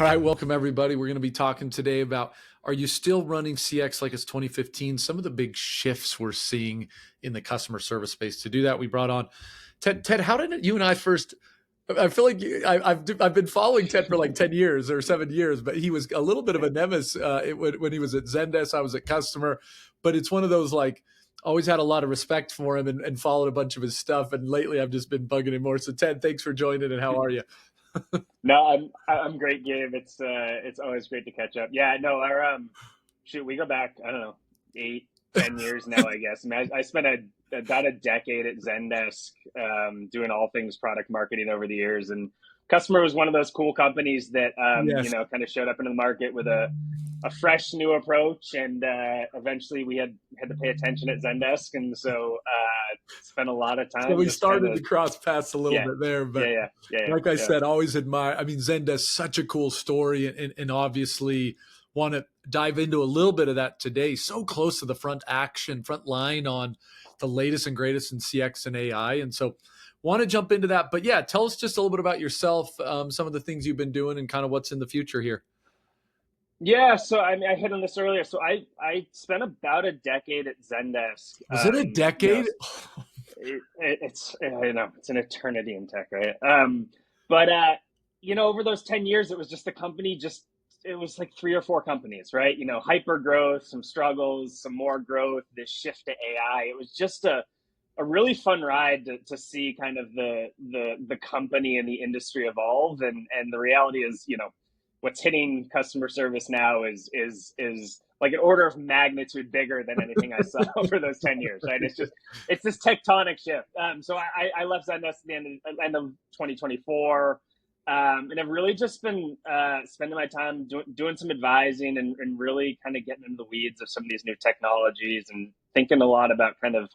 All right, welcome everybody. We're going to be talking today about, are you still running CX like it's 2015? Some of the big shifts we're seeing in the customer service space. To do that, we brought on Ted. Ted, how did you and I first? I feel like I've been following Ted for like 10 years or 7 years, but he was a little bit of a nemesis when he was at Zendesk. I was at Customer, but it's one of those like, always had a lot of respect for him and followed a bunch of his stuff. And lately I've just been bugging him more. So Ted, thanks for joining, and how are you? No, I'm great, Gabe. It's always great to catch up. Yeah, no, we go back, I don't know, 8, 10 years now, I guess. I mean, I spent about a decade at Zendesk, doing all things product marketing over the years, and Customer was one of those cool companies that Yes. kind of showed up into the market with a fresh new approach, and eventually we had to pay attention at Zendesk, and so spent a lot of So time we just started to cross paths a little yeah, bit there, but like I yeah. said, always admire. I mean, Zendesk, such a cool story, and obviously want to dive into a little bit of that today. So close to the front line on the latest and greatest in CX and AI, and so want to jump into that. But yeah, tell us just a little bit about yourself, some of the things you've been doing, and kind of what's in the future here. Yeah, so I mean, I hit on this earlier. So I spent about a decade at Zendesk. Was it a decade? It's it's an eternity in tech, right? But over those 10 years, it was just the company. It was like 3 or 4 companies, right? Hyper growth, some struggles, some more growth. This shift to AI. It was just a really fun ride to see kind of the company and the industry evolve. And the reality is, what's hitting customer service now is like an order of magnitude bigger than anything I saw over those 10 years, right? It's this tectonic shift. So I left Zendesk at the end of 2024. And I've really just been spending my time doing some advising and really kind of getting into the weeds of some of these new technologies, and thinking a lot about kind of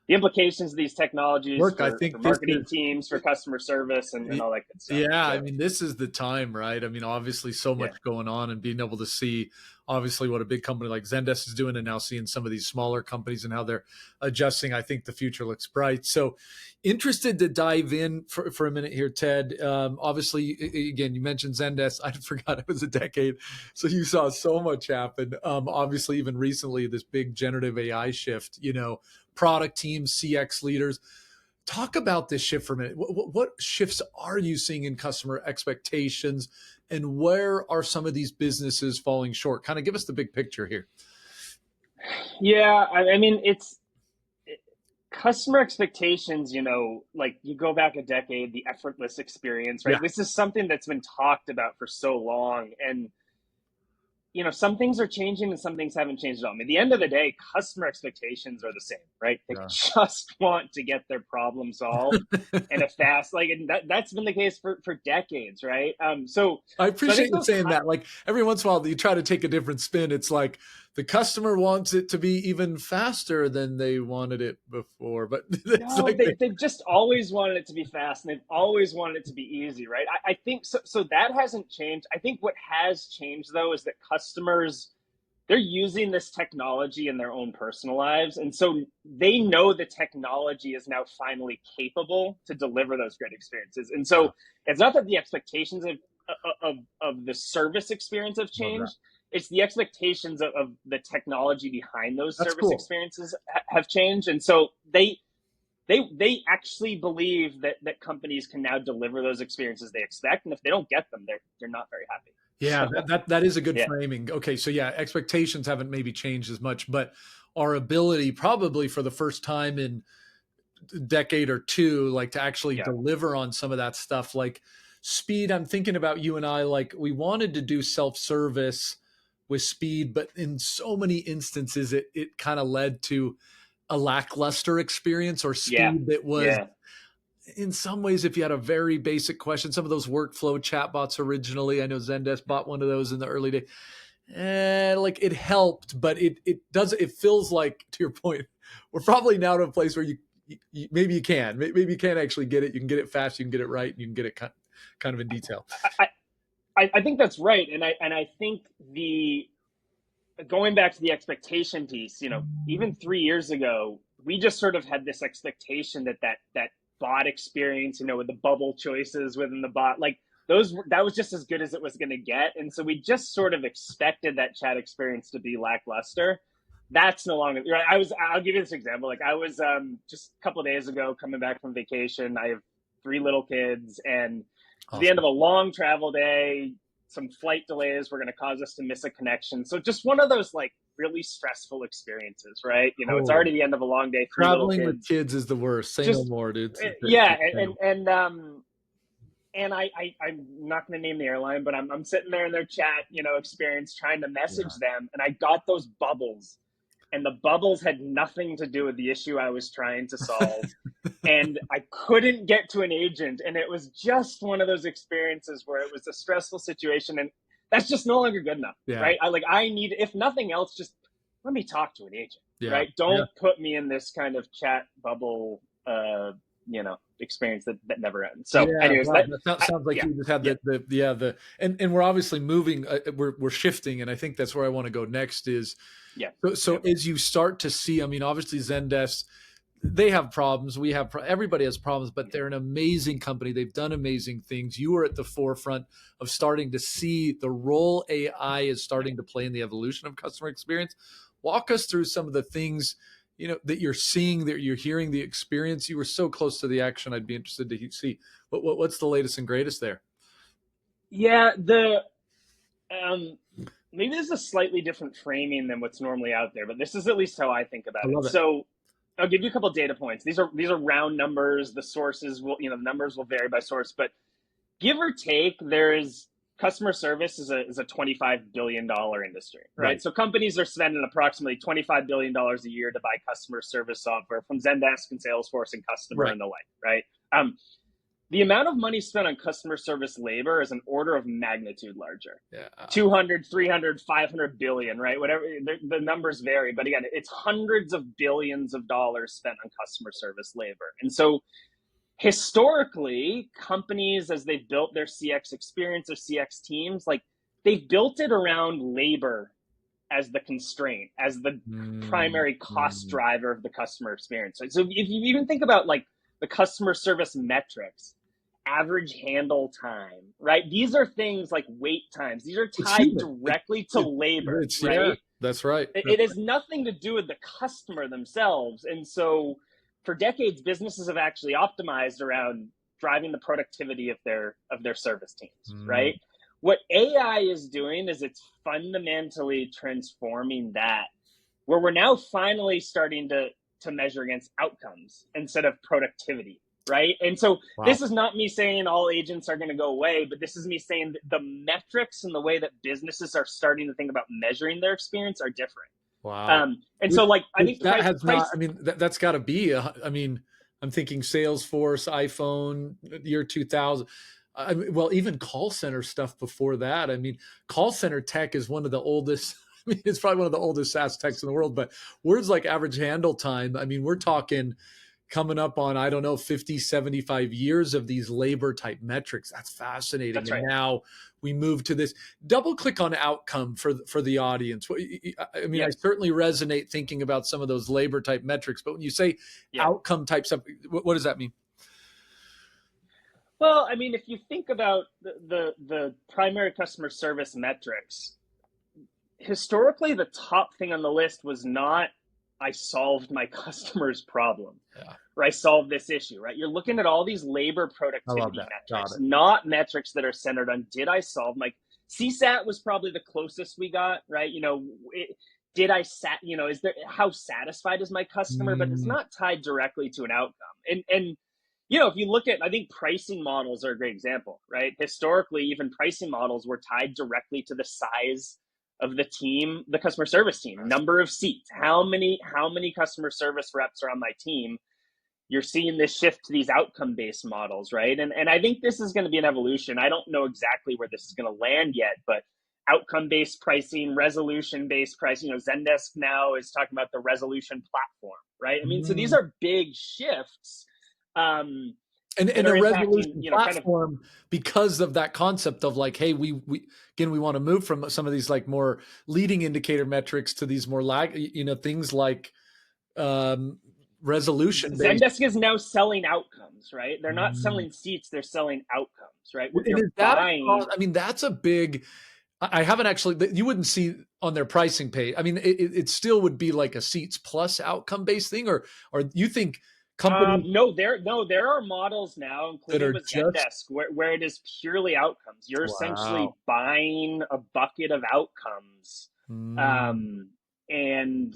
the implications of these technologies for marketing teams, for customer service, and all that good stuff. Yeah, I mean, this is the time, right? I mean, obviously so much going on, and being able to see obviously what a big company like Zendesk is doing, and now seeing some of these smaller companies and how they're adjusting. I think the future looks bright. So interested to dive in for a minute here, Ted. Obviously, again, you mentioned Zendesk. I forgot it was a decade. So you saw so much happen. Obviously, even recently, this big generative AI shift, product teams, CX leaders. Talk about this shift for a minute. What shifts are you seeing in customer expectations, and where are some of these businesses falling short? Kind of give us the big picture here. Yeah, I mean, customer expectations, like you go back a decade, the effortless experience, right? Yeah. This is something that's been talked about for so long. And some things are changing and some things haven't changed at all. I mean, at the end of the day, customer expectations are the same, right? They just want to get their problem solved in a fast, and that's been the case for decades, right? So I appreciate you saying that. Like, every once in a while, you try to take a different spin. It's like the customer wants it to be even faster than they wanted it before, but they've just always wanted it to be fast, and they've always wanted it to be easy, right? I think so. So that hasn't changed. I think what has changed, though, is that customers, they're using this technology in their own personal lives, and so they know the technology is now finally capable to deliver those great experiences. And so it's not that the expectations of the service experience have changed. It's the expectations of the technology behind those service experiences have changed. And so they actually believe that companies can now deliver those experiences they expect. And if they don't get them, they're not very happy. Yeah, that is a good framing. Okay, so yeah, expectations haven't maybe changed as much, but our ability, probably for the first time in a decade or two, like to actually deliver on some of that stuff, like speed. I'm thinking about you and I, like we wanted to do self-service with speed, but in so many instances, it kind of led to a lackluster experience or speed that was, in some ways, if you had a very basic question, some of those workflow chatbots originally, I know Zendesk bought one of those in the early days, like it helped, but it feels like, to your point, we're probably now to a place where you maybe you can't actually get it. You can get it fast, you can get it right, and you can get it kind of in detail. I think that's right. And I think going back to the expectation piece, even 3 years ago, we just sort of had this expectation that bot experience, with the bubble choices within the bot, like that was just as good as it was going to get. And so we just sort of expected that chat experience to be lackluster. That's no longer right. I'll give you this example. Like I was just a couple of days ago coming back from vacation. I have 3 little kids, and Awesome. the end of a long travel day, some flight delays were going to cause us to miss a connection. So just one of those like really stressful experiences, right? You know, it's already the end of a long day. 3 Traveling little with kids is the worst. Say no more, dude. Yeah, and I'm not going to name the airline, but I'm sitting there in their chat, you know, experience trying to message them, and I got those bubbles, and the bubbles had nothing to do with the issue I was trying to solve. And I couldn't get to an agent, and it was just one of those experiences where it was a stressful situation, and that's just no longer good enough, right? I need, if nothing else, just let me talk to an agent, right? Don't put me in this kind of chat bubble, you know, experience that never ends. So anyways, that sounds like you just had and we're obviously moving, we're shifting. And I think that's where I want to go next is, so as you start to see, I mean, obviously Zendesk, they have problems. Everybody has problems, but they're an amazing company. They've done amazing things. You are at the forefront of starting to see the role AI is starting to play in the evolution of customer experience. Walk us through some of the things, you know, that you're seeing, that you're hearing, the experience. You were so close to the action. I'd be interested to see what's the latest and greatest there. Yeah, maybe this is a slightly different framing than what's normally out there, but this is at least how I think about it. So I'll give you a couple of data points. These are round numbers. The sources will, you know, the numbers will vary by source, but give or take, there is customer service is a $25 billion industry, right? So companies are spending approximately $25 billion a year to buy customer service software from Zendesk and Salesforce and Customer and the like, right? The amount of money spent on customer service labor is an order of magnitude larger. 200, 300, 500 billion, right? Whatever, the numbers vary. But again, it's hundreds of billions of dollars spent on customer service labor. And so historically, companies, as they've built their CX experience, their CX teams, like they've built it around labor as the constraint, as the primary cost driver of the customer experience. So if you even think about like the customer service metrics, average handle time, right? These are things like wait times. These are tied directly to labor, right? Yeah, that's right. It has nothing to do with the customer themselves. And so for decades, businesses have actually optimized around driving the productivity of their service teams, right? What AI is doing is it's fundamentally transforming that, where we're now finally starting to measure against outcomes instead of productivity, right? And so this is not me saying all agents are going to go away, but this is me saying that the metrics and the way that businesses are starting to think about measuring their experience are different. And so like, I think that has not, I mean, that's got to be, I mean, I'm thinking Salesforce, iPhone, year 2000. I mean, well, even call center stuff before that. I mean, call center tech is one of the oldest. I mean, it's probably one of the oldest SaaS techs in the world, but words like average handle time, I mean, we're talking coming up on, I don't know, 50, 75 years of these labor type metrics. That's fascinating. That's right. And now we move to this. Double click on outcome for the audience. I mean, I certainly resonate thinking about some of those labor type metrics, but when you say outcome type stuff, what does that mean? Well, I mean, if you think about the primary customer service metrics, historically, the top thing on the list was not, I solved my customer's problem, or I solved this issue, right? You're looking at all these labor productivity metrics, not metrics that are centered on, did I solve my, CSAT was probably the closest we got, right? You know, you know, how satisfied is my customer? But it's not tied directly to an outcome. And you know, if you look at, I think pricing models are a great example, right? Historically, even pricing models were tied directly to the size of the team, the customer service team, number of seats, how many customer service reps are on my team. You're seeing this shift to these outcome-based models, right? And I think this is going to be an evolution. I don't know exactly where this is going to land yet, but outcome-based pricing, resolution-based pricing, you know, Zendesk now is talking about the resolution platform, right? I mean, so these are big shifts. And a resolution platform, because of that concept of like, hey, we want to move from some of these like more leading indicator metrics to these more things like resolution. Zendesk is now selling outcomes, right? They're not selling seats, they're selling outcomes, incentives, right? And You're is that a buying. cost? I mean, that's a big. I haven't actually. You wouldn't see on their pricing page. I mean, it still would be like a seats plus outcome based thing, or you think companies No, there are models now, that including are with just Zendesk, where it is purely outcomes. You're wow. essentially buying a bucket of outcomes, Mm, um, and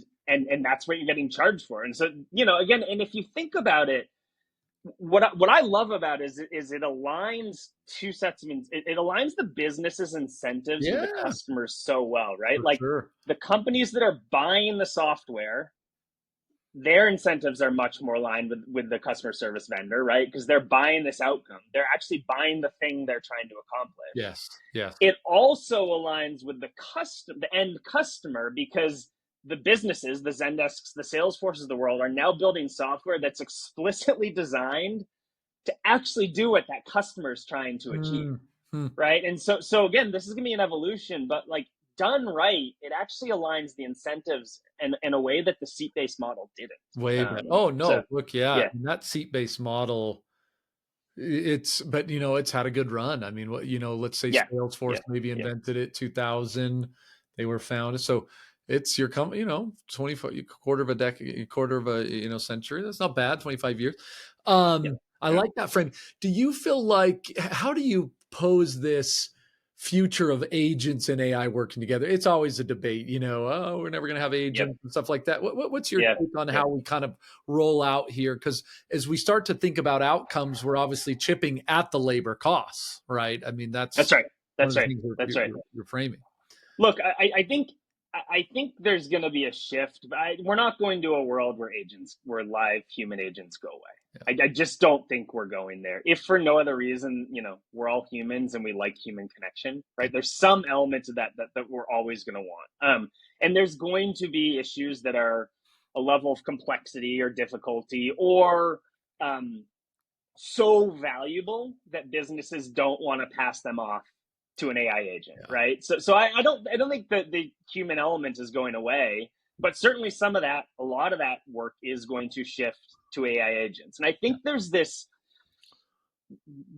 that's what you're getting charged for. And so, again, and if you think about it, what I love about it is it aligns two sets of it aligns the business's incentives with the yeah, customers so well, right? for Like sure. the companies that are buying the software, their incentives are much more aligned with the customer service vendor, right? Because they're buying this outcome. They're actually buying the thing they're trying to accomplish. Yes, yes. It also aligns with the end customer, because the businesses, the Zendesks, the Salesforces of the world are now building software that's explicitly designed to actually do what that customer is trying to achieve, Mm, hmm. right? And so again, this is going to be an evolution, but like done right, it actually aligns the incentives in a way that the seat-based model didn't. Way better. Oh So no, look, yeah, yeah, that seat based model. It's but it's had a good run. I mean, what let's say yeah, Salesforce yeah, maybe yeah, invented it 2000. They were founded. So it's your company, 25 quarter of a decade, quarter of a century. That's not bad, 25 years. yeah, I yeah. like that frame. Do you feel like how do you pose this future of agents and AI working together? It's always a debate, oh, we're never going to have Yep, agents and stuff like that. What's your yep, take on yep. how we kind of roll out here? Because as we start to think about outcomes, we're obviously chipping at the labor costs, right? I mean, That's that's right. one of That's the right. things That's right. you're framing. Look, I think there's going to be a shift. But we're not going to a world where live human agents go away. Yeah. I just don't think we're going there. If for no other reason, we're all humans and we like human connection, right? There's some elements of that we're always going to want. And there's going to be issues that are a level of complexity or difficulty, or um, so valuable that businesses don't want to pass them off to an AI agent, Yeah. right? So I don't think that the human element is going away, but certainly a lot of that work is going to shift to AI agents. And I think there's this,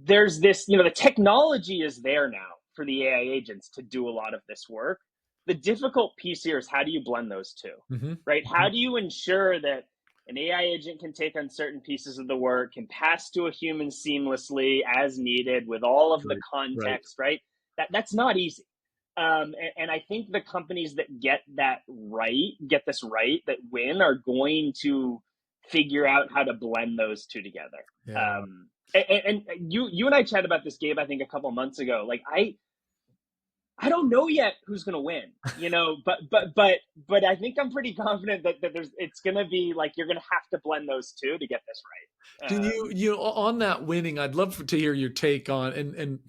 the technology is there now for the AI agents to do a lot of this work. The difficult piece here is how do you blend those two, Mm-hmm. right? Mm-hmm. How do you ensure that an AI agent can take on certain pieces of the work, can pass to a human seamlessly as needed with all of the Right. Right. context, right? That's not easy. And I think the companies that get this right, that win, are going to figure out how to blend those two together. Yeah. And you and I chatted about this, Gabe, I think a couple months ago. Like I don't know yet who's going to win, but I think I'm pretty confident that it's going to be like you're going to have to blend those two to get this right. Do on that winning? I'd love to hear your take on and and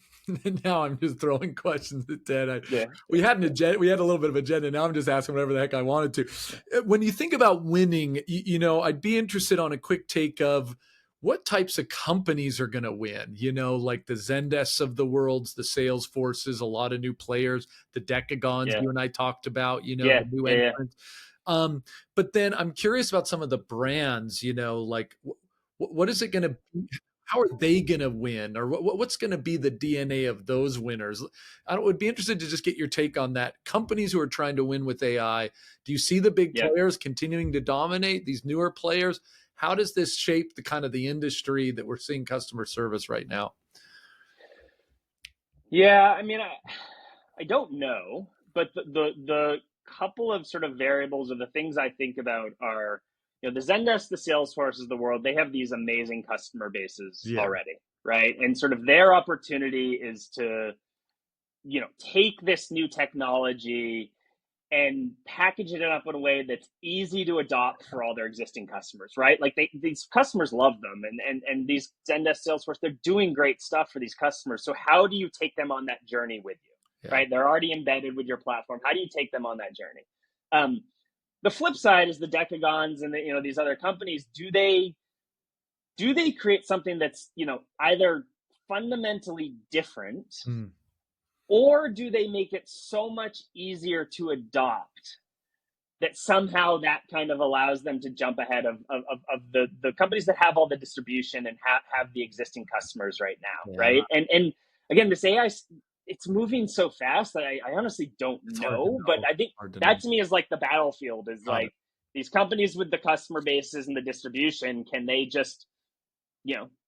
now I'm just throwing questions at Ted. Yeah, We yeah, had an yeah, agenda. We had a little bit of agenda. Now I'm just asking whatever the heck I wanted to. When you think about winning, I'd be interested on a quick take of what types of companies are going to win. Like the Zendesks of the worlds, the Salesforces, a lot of new players, the Decagons yeah, you and I talked about. yeah, The new yeah, yeah. entrants. But then I'm curious about some of the brands. Like what is it going to be? How are they going to win, or what's going to be the DNA of those winners? I would be interested to just get your take on that. Companies who are trying to win with AI, do you see the big Yeah. players continuing to dominate? These newer players, how does this shape the kind of the industry that we're seeing customer service right now? Yeah, I mean, I don't know, but the couple of sort of variables or the things I think about are, the Zendesk, the Salesforces of the world, they have these amazing customer bases Yeah, already, right? And sort of their opportunity is to, take this new technology and package it up in a way that's easy to adopt for all their existing customers, right? Like these customers love them, and these Zendesk, Salesforce, they're doing great stuff for these customers. So how do you take them on that journey with you, yeah, right? They're already embedded with your platform. How do you take them on that journey? The flip side is the Decagons and these other companies. Do they create something that's either fundamentally different, mm, or do they make it so much easier to adopt that somehow that kind of allows them to jump ahead of the companies that have all the distribution and have the existing customers right now, yeah, right? And again, this AI, it's moving so fast that I honestly don't It's hard to know. But know. I think Hard to know. that to me is like the battlefield, is Got it. like these companies with the customer bases and the distribution, can they just,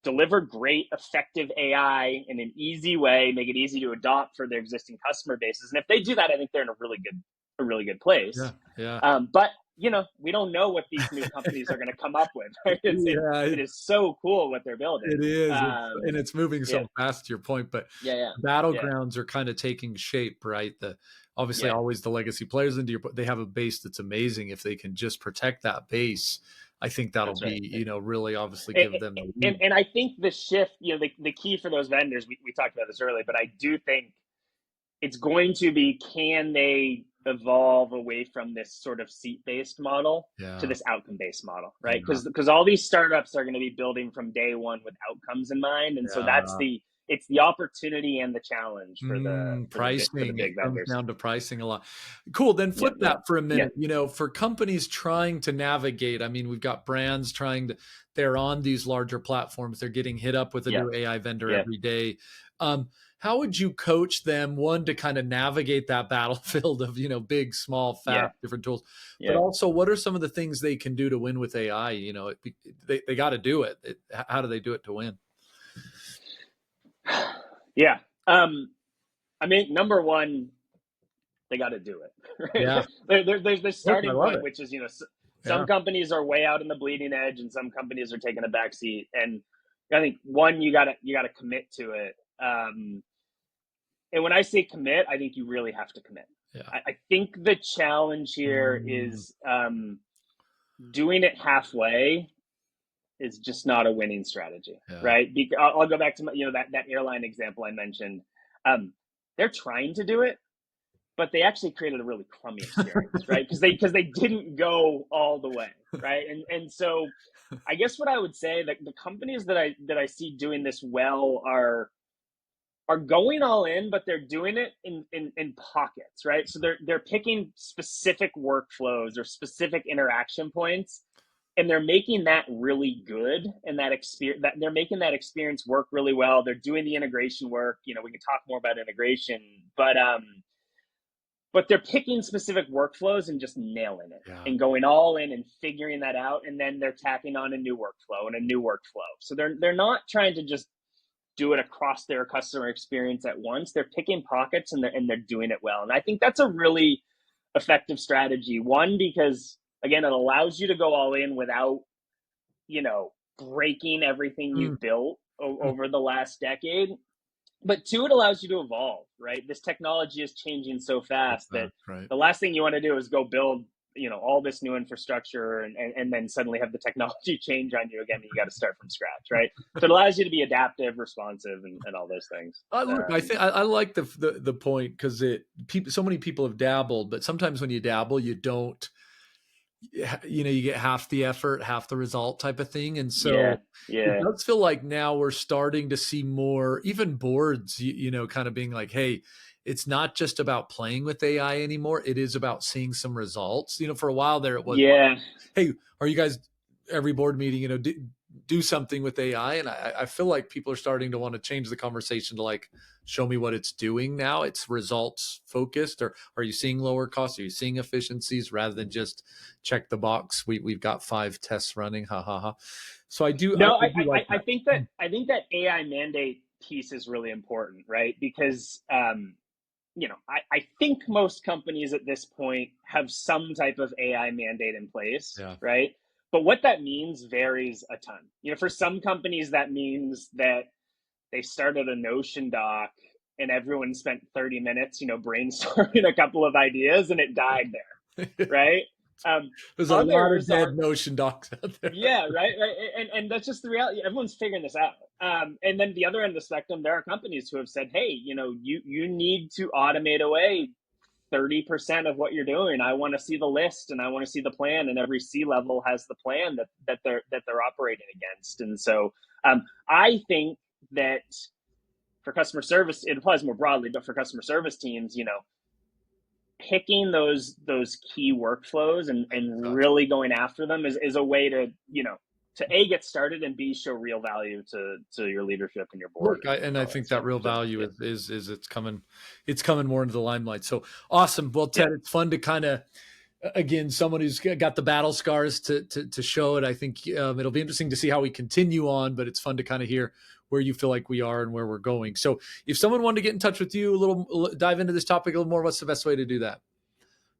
deliver great, effective AI in an easy way, make it easy to adopt for their existing customer bases? And if they do that, I think they're in a really good place. Yeah. Yeah. But we don't know what these new companies are going to come up with. Right? Yeah. It is so cool what they're It building. is, and it's moving Yeah, so fast to your point, but yeah, yeah, yeah, battlegrounds are kind of taking shape, right? Obviously yeah. always the legacy players into they have a base that's amazing. If they can just protect that base, I think that'll That's right. be, really obviously And, give them the and, lead. and I think the shift, the key for those vendors, we talked about this earlier, but I do think it's going to be, can they evolve away from this sort of seat-based model to Yeah. this outcome-based model, right? Yeah. Because all these startups are going to be building from day one with outcomes in mind, and so Yeah. it's the opportunity and the challenge for the Pricing. It big comes vendors. down to pricing a lot. Cool. Then Yeah, flip yeah, that for a yeah, minute. For companies trying to navigate, I mean, we've got brands they're on these larger platforms. They're getting hit up with a yeah, new AI vendor yeah, every day. How would you coach them, one, to kind of navigate that battlefield of, big, small, yeah, fast, different tools, but yeah. also what are some of the things they can do to win with AI? They got to do it. How do they do it to win? Yeah. I mean, number one, they got to do it. Yeah. Right? There's this Look, I starting love point, it. which is, some Yeah. companies are way out in the bleeding edge, and some companies are taking a back seat. And I think, one, you gotta commit to it. And when I say commit, I think you really have to commit. Yeah. I think the challenge here Mm, is, doing it halfway is just not a winning strategy, yeah. right? I'll go back to that airline example I mentioned. They're trying to do it, but they actually created a really crummy experience, right? Because they didn't go all the way, right? And so I guess what I would say, that the companies that I see doing this well are going all in, but they're doing it in pockets, right? So they're picking specific workflows or specific interaction points, and they're making that really good, and that experience, that they're making that experience work really well. They're doing the integration work. We can talk more about integration, but they're picking specific workflows and just nailing it Yeah. and going all in and figuring that out, and then they're tacking on a new workflow and a new workflow. So they're not trying to just do it across their customer experience at once. They're picking pockets, and they're doing it well. And I think that's a really effective strategy. One, because again, it allows you to go all in without, breaking everything Mm, you've built mm. over the last decade. But two, it allows you to evolve, right? This technology is changing so fast that That's right. the last thing you want to do is go build, all this new infrastructure, and then suddenly have the technology change on you again, and you got to start from scratch, right? So it allows you to be adaptive, responsive, and all those things. Look, I think I like the point, because so many people have dabbled, but sometimes when you dabble, you don't, you get half the effort, half the result type of thing. And Yeah, so it yeah, does feel like now we're starting to see more, even boards, kind of being like, hey, it's not just about playing with AI anymore. It is about seeing some results. For a while there, it was like, yeah. hey, are you guys, every board meeting, do something with AI? And I feel like people are starting to want to change the conversation to like, show me what it's doing now. It's results focused, or are you seeing lower costs? Are you seeing efficiencies, rather than just check the box? We've got 5 tests running. Ha ha ha. So I No, do like I that. think that AI mandate piece is really important, right? Because I think most companies at this point have some type of AI mandate in place, Yeah. right? But what that means varies a ton. For some companies, that means that they started a Notion doc and everyone spent 30 minutes, brainstorming a couple of ideas, and it died there, right? There's a lot of Others dead are, Notion docs out there. yeah, right. And that's just the reality. Everyone's figuring this out. And then the other end of the spectrum, there are companies who have said, hey, you need to automate away 30% of what you're doing. I want to see the list, and I want to see the plan, and every C level has the plan that they're operating against. And so I think that for customer service, it applies more broadly, but for customer service teams, picking those key workflows and Gotcha. really going after them is a way to A, get started, and B, show real value to your leadership and your board Look, and I all that think that stuff. real So value yeah, is it's coming more into the limelight. So awesome. Well, yeah, Ted, it's fun to kind of, again, someone who's got the battle scars to show it. I think it'll be interesting to see how we continue on, but it's fun to kind of hear where you feel like we are and where we're going. So if someone wanted to get in touch with you a little, dive into this topic a little more, what's the best way to do that?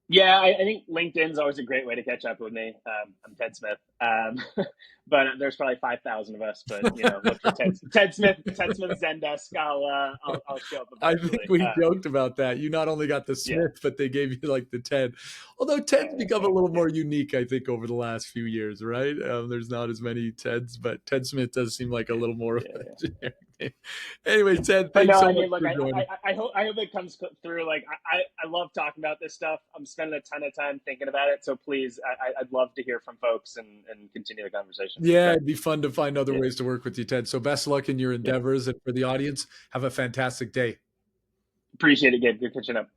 yeah. I think LinkedIn's always a great way to catch up with me. I'm Ted Smith, but there's probably 5,000 of us. But look for Ted Smith Zendesk. I'll show up I think eventually. we joked about that. You not only got the Yeah, Smith, but they gave you like the Ted. Although Ted's that's become a fair. little Yeah, more unique, I think, over the last few years, right? There's not as many Teds, but Ted Smith does seem like a little more of an yeah. engineering name. Anyway, Ted, But thanks no, so I much mean, look, for joining. I hope it comes through. Like, I love talking about this stuff. I'm spending a ton of time thinking about it. So please, I'd love to hear from folks and continue the conversation. Yeah, So it'd be fun to find other yeah, ways to work with you, Ted. So best of luck in your yeah. endeavors. And for the audience, have a fantastic day. Appreciate it, Gabe. Good catching up.